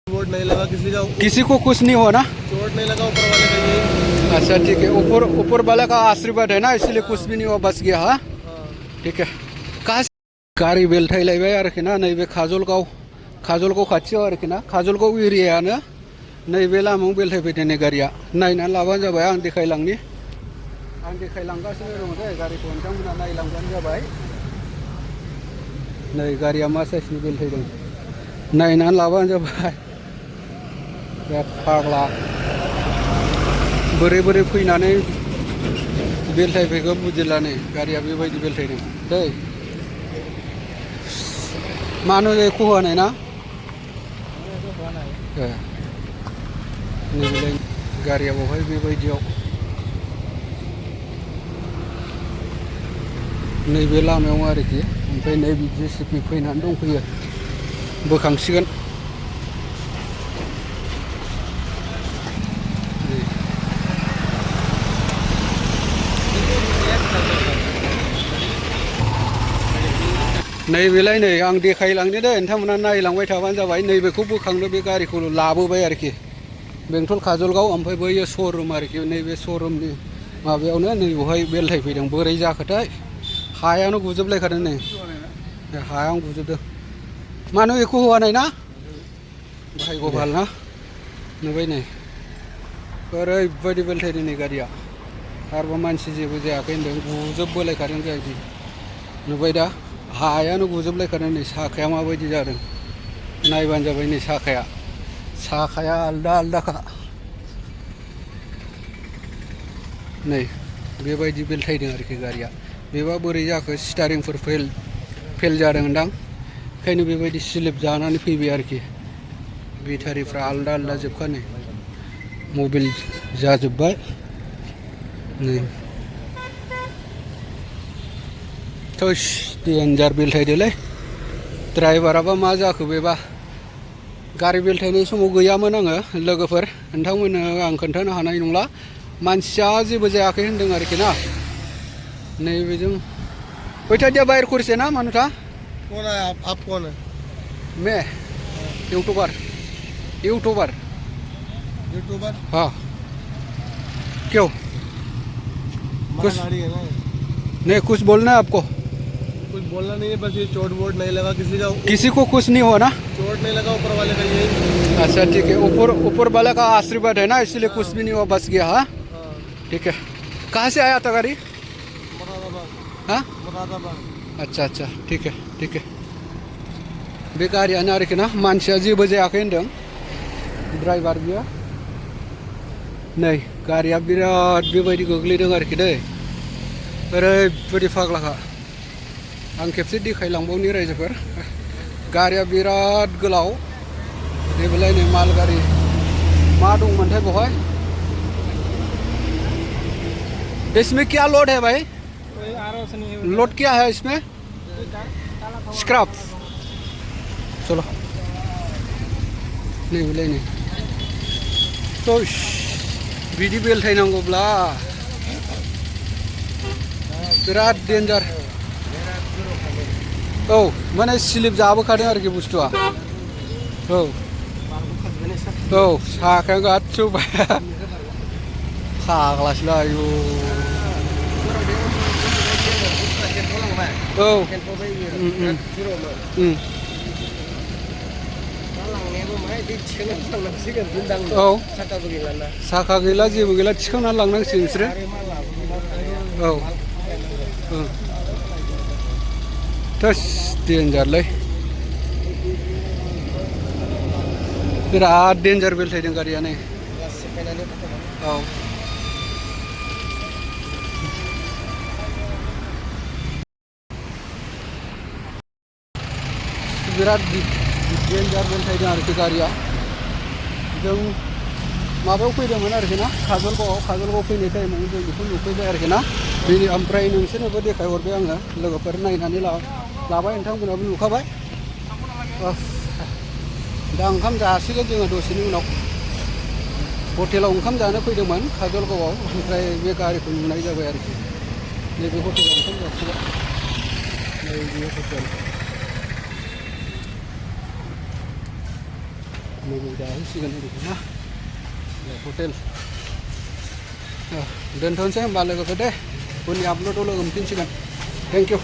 चोट नहीं लगा किसी को कुछ नहीं हुआ ना। चोट नहीं लगा, ऊपर वाले का यही। अच्छा ठीक है, ऊपर वाले का आशीर्वाद है ना, इसलिए कुछ भी नहीं हुआ, बच गया। हाँ ठीक है। कहाँ से गाड़ी बेलथायलायबाय आरोखि ना, नैबे काजलगाव खाथियाव आरोखि ना, काजलगाव एरियायानो नैबे लामायाव बेलथायफैदों नै गारिया। नायनानै लाबानो जाबाय, आं देखायलांगासिनो दङ दे, गारिखौ नोंथांमोना नायलांबानो जाबाय। नै गारिया मा साइसनि बेलथायदों नायनानै लाबानो जाबाय। बिराद फाग्ला, बोरै फैनानै बेलथायफैखो बुजिला नै, गारिया बेबायदि बेलथायदों दै। मानो एख' होनाय ना नैबेलाय गारिया बहाय बेबायदियाव, नैबे लामायाव आरोखि। ओमफ्राय नैबे जेसिपि फैनानै दंफैयो, बोखांसिगोन। नैबेलाय नै आं देखायलांनो दे, नोंथांमोना नायलांबाय थाबानो जाबाय। नैबेखौ बोखांनो बे गारिखौ लाबोबाय आरोखि, बेंटल काजलगाव। ओमफ्राय बैयो श'रुम आरोखि, नैबे श'रुमनि माबायावनो नैबेवहाय बेलथायफैदों। बोरै जाखोथाय, हायानो गुजोबलायखादों नै, हायावनो गुजोबदों। मानो एख' होआनाय ना, भाग्यबाल ना। नुबाय नै, ओरैबायदि बेलथायदों नै गारिया। आरोबाव मानसि जेबो जायाखै होनदों, गुजोबबोलायखादों जाहैदों। नुबाय दा, हायानो गुजोबलायखादों नै। साखाया माबायदि जादों नायबानो जाबाय। नै साखाया आलदाखा। नै बेबायदि बेलथायदों आरोखि गारिया। बेबा बोरै जाखो, स्टारिंफोर फेल जादोंदां, ओंखायनो बेबायदि स्लिप जानानै फैबाय आरोखि। बेटारिफ्रा आलदा जोबखा, नै मबिल जाजोब्बाय नै। थोस, डेन्जार बेलथायदोलै। ड्राइभाराबा मा जाखो बेबा। गारि बेलथायनाय समाव गैयामोन आङो, लोगोफोर, नोंथांमोननो आं खोन्थानो हानाय नंला। मानसिया जेबो जायाखै होनदों आरोखि ना। नैबेजों बैठा दिया बाहर करसे ना मानुथा। कौन है आप कौन है? मैं यूट्यूबर। यूट्यूबर? हाँ क्यों, कुछ गाड़ी है ना, नहीं कुछ बोलना है आपको? कुछ बोलना नहीं है, बस ये चोट वोट नहीं लगा किसी को कुछ नहीं हुआ ना। चोट नहीं लगा, ऊपर वाले का यही। अच्छा ठीक है, ऊपर वाले का आशीर्वाद है ना, इसलिए कुछ भी नहीं हुआ, बच गया। हाँ ठीक है। कहाँ से आया था गाड़ी? हाँ अच्छा ठीक है। बे गारियानो आरोखि ना, मानसिया जेबो जायाखै होनदों, ड्राइभार बियो। नै गारिया बिराद बेबायदि गोग्लैदों आरोखि दै, ओरैबायदि फाग्लाखा। आं खेबसे देखायलांबावनि रायजोफोर, गारिया बिराद गोलाव। नैबेलाय नै माल गारि मा दंमोनथाय बहाय। इसमें क्या लोड है भाई? लोड क्या है इसमें? स्क्रैप। चलो नैबेलाय नै, तो बिदि बेलथायनांगौब्ला बिराद डेन्जार। औ माने स्लिप जाबोखादों आरोखि बुस्थुआ। औ साखाया गासिबो फाग्लासोलै, आयु। औ औ साखा गैला, जेबो गैला, थिखांनानै लांनांसिगोन बिसोरो। औ थोस डेन्जारलै, बिराद डेन्जार बेलथायदों गारिया नै। औ बिराद डेन्जार बेलथायदों आरोखि गारिया। जों माबायाव फैदोंमोन आरोखि ना, काजलगाव फैनाय टाइमाव जों बेखौ नुफैबाय आरोखि ना। बेनि ओमफ्राय नोंसोरनोबो देखायहरबाय आङो, लोगोफोर नायनानै लाबाय, नोंथांमोनाबो नुखाबाय। दा ओंखाम जासिगोन जोङो दसेनि उनाव। हटेलाव ओंखाम जानो फैदोंमोन काजलगावआव, ओमफ्राय बे गारिखौ नुनाय जाबाय आरोखि। नैबे हटेलाव ओंखाम जासिगोन, नैबे हटेल। नैबे जाहैसिगोन ओरैनो ना हटेल दोनथ'नोसै होमबा लोगोफोर दे उननि आपल'डआव लोगो मोनफिनसिगोन थेंक इउ